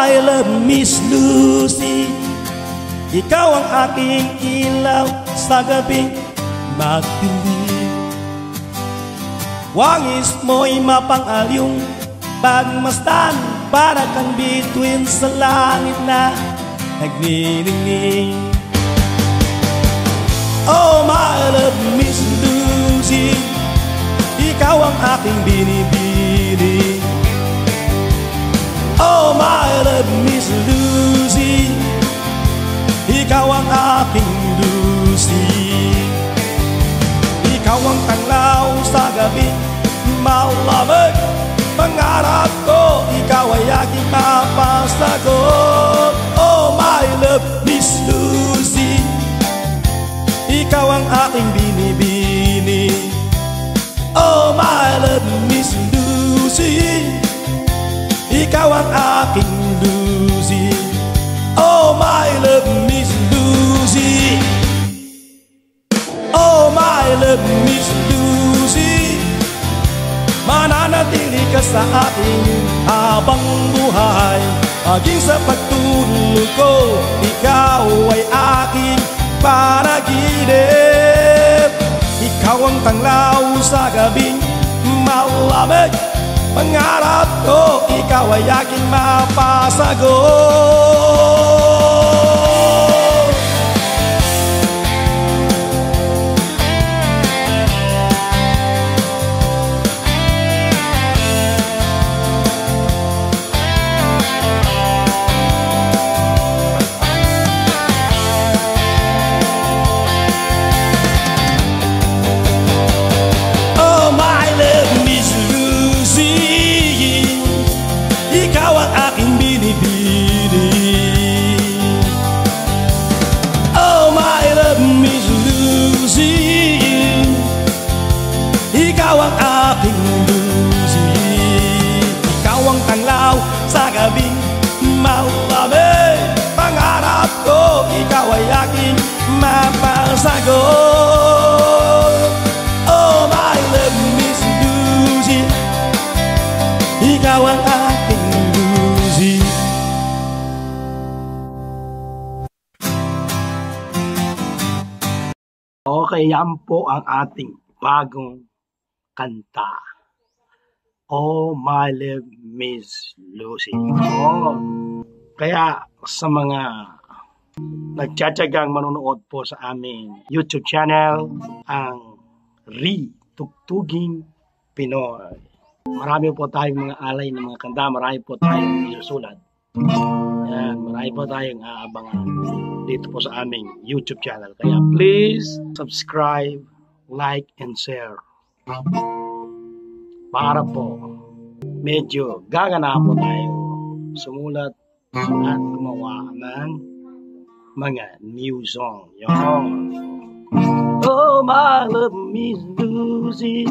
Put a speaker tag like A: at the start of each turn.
A: my love, Miss Lucy, ikaw ang aking ilaw sa gabing magdilim. Wangis mo'y mapang-alyong pagmasdan, para kang bituin sa langit na nagniningning. Oh my love, Miss Lucy, ikaw ang aking binibini. Oh my love, Miss Lucy, ikaw ang aking Lucy. Ikaw ang tanglaw sa gabi malamig, pangarap ko ikaw ay aking mapasagot. Oh my love, Miss Lucy, ikaw ang aking binibini. Oh my love, Miss Lucy, ikaw ang aking Lucy. Oh my love, Miss Lucy, oh my love, Miss Lucy, mananatili ka sa akin habang buhay. Maging sa pagtulog ko, ikaw ay aking panaginip. Ikaw ang tanglaw sa gabing malamig, pangarap ko ikaw ay aking mapasagot. Oh my love, Miss Lucy, ikaw ang aking binibini. Oh my love, Miss Lucy, ikaw ang aking Lucy. Ikaw ang tanglaw sa gabing malamig, pangarap ko ikaw ay aking mapasagot. Oh my love, Miss Lucy, ikaw ang aking Lucy.
B: Okay, yan po ang ating bagong kanta. Oh my love, Miss Lucy. Oh, kaya sa mga nagtsatsagang manonood po sa aming YouTube channel, ang Tugtuging Pinoy, marami po tayong mga alay ng mga kanta, marami po tayong isusulat. Yan, marami po tayong aabangan dito po sa aming YouTube channel. Kaya please subscribe, like, and share. Para po medyo gagana po tayo sumulat at gumawa ng mga new song. Yon. Oh my love, Miss Lucy,